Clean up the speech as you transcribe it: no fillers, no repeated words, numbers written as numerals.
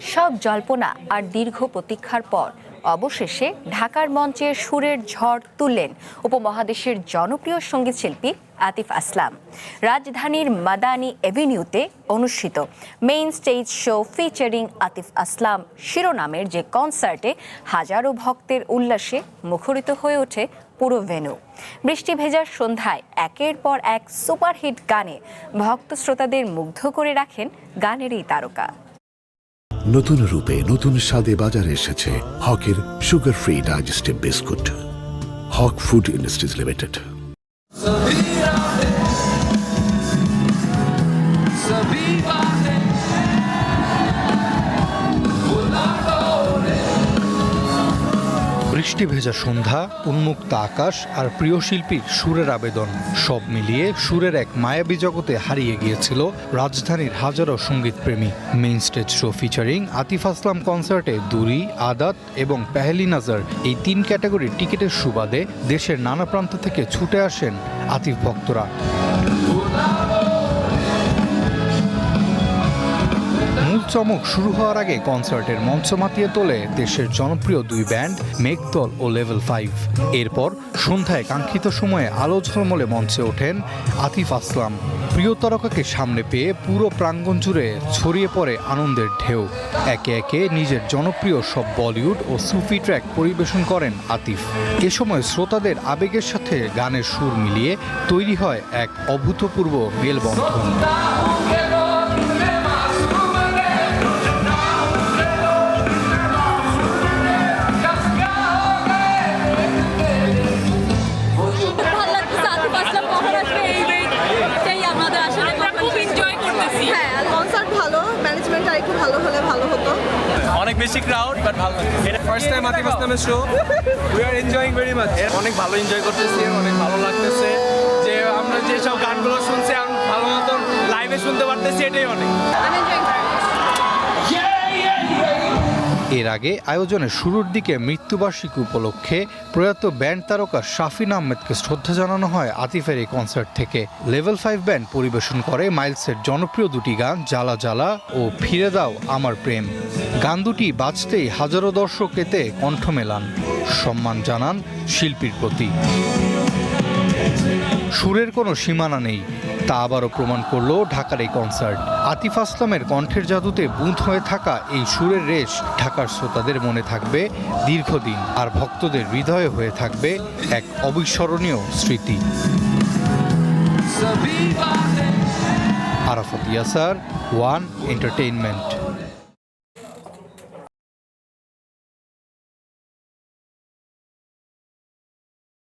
সব জল্পনা আর দীর্ঘ প্রতীক্ষার পর অবশেষে ঢাকার মঞ্চে সুরের ঝড় তুললেন উপমহাদেশের জনপ্রিয় সঙ্গীতশিল্পী আতিফ আসলাম। রাজধানীর মাদানী এভিনিউতে অনুষ্ঠিত main stage show featuring Atif Aslam শিরোনামের যে কনসার্টে হাজারো ভক্তের উল্লাসে মুখরিত হয়ে ওঠে পুরো ভেন্যু। বৃষ্টি ভেজার সন্ধ্যায় একের পর এক সুপারহিট গানে ভক্ত শ্রোতাদের মুগ্ধ করে রাখেন গানের এই তারকা। নতুন রূপে নতুন স্বাদে বাজারে এসেছে হকের সুগার ফ্রি ডাইজেস্টিভ বিস্কুট। হক ফুড ইন্ডাস্ট্রিজ লিমিটেড। বৃষ্টি ভেজা সন্ধ্যা, উন্মুক্ত আকাশ আর প্রিয় শিল্পীর সুরের আবেদন সব মিলিয়ে সুরের এক মায়াবী জগতে হারিয়ে গিয়েছিল রাজধানীর হাজারো সঙ্গীতপ্রেমী। Main stage show featuring Atif Aslam কনসার্টে দুরি, আদাত এবং পেহেলি নজর এই 3 ক্যাটাগরির টিকিটের সুবাদে দেশের নানা প্রান্ত থেকে ছুটে আসেন আতিফ ভক্তরা। মূল চমক শুরু হওয়ার আগে কনসার্টের মঞ্চ মাতিয়ে তোলে দেশের জনপ্রিয় 2 ব্যান্ড মেঘদল ও লেভেল 5। এরপর সন্ধ্যায় কাঙ্ক্ষিত সময়ে আলো ঝলমলে মঞ্চে ওঠেন আতিফ আসলাম। প্রিয় তারকাকে সামনে পেয়ে পুরো প্রাঙ্গণ জুড়ে ছড়িয়ে পড়ে আনন্দের ঢেউ। একে একে নিজের জনপ্রিয় সব বলিউড ও সুফি ট্র্যাক পরিবেশন করেন আতিফ। এ সময় শ্রোতাদের আবেগের সাথে গানের সুর মিলিয়ে তৈরি হয় এক অভূতপূর্ব মেলবন্ধন। অনেক বেশি ক্রাউড বাট ভালো। এটা ফার্স্ট টাইম আতিফ আসলামের show. We are enjoying very much. অনেক ভালো এনজয় করতেছি, অনেক ভালো লাগতেছে যে আমরা যে সব গানগুলো শুনছি আমি ভালো মতন লাইভে শুনতে পারতেছি, এটাই অনেক। এর আগে আয়োজনের শুরুর দিকে মৃত্যুবার্ষিকী উপলক্ষে প্রয়াত ব্যান্ড তারকা শাফিন আহমেদকে শ্রদ্ধা জানানো হয় আতিফের এই কনসার্ট থেকে। লেভেল 5 ব্যান্ড পরিবেশন করে মাইলসের জনপ্রিয় 2টি গান জ্বালা জ্বালা ও ফিরে দাও আমার প্রেম। গান দুটি বাজতেই হাজারো দর্শক এতে কণ্ঠ মেলান, সম্মান জানান শিল্পীর প্রতি। সুরের কোনো সীমানা নেই, তা আবারও প্রমাণ করল ঢাকার এই কনসার্ট। আতিফ আসলামের কণ্ঠের জাদুতে বুঁদ হয়ে থাকা এই সুরের রেশ ঢাকার শ্রোতাদের মনে থাকবে দীর্ঘদিন, আর ভক্তদের হৃদয়ে হয়ে থাকবে এক অবিস্মরণীয় স্মৃতি। Arafat Yasar, One entertainment.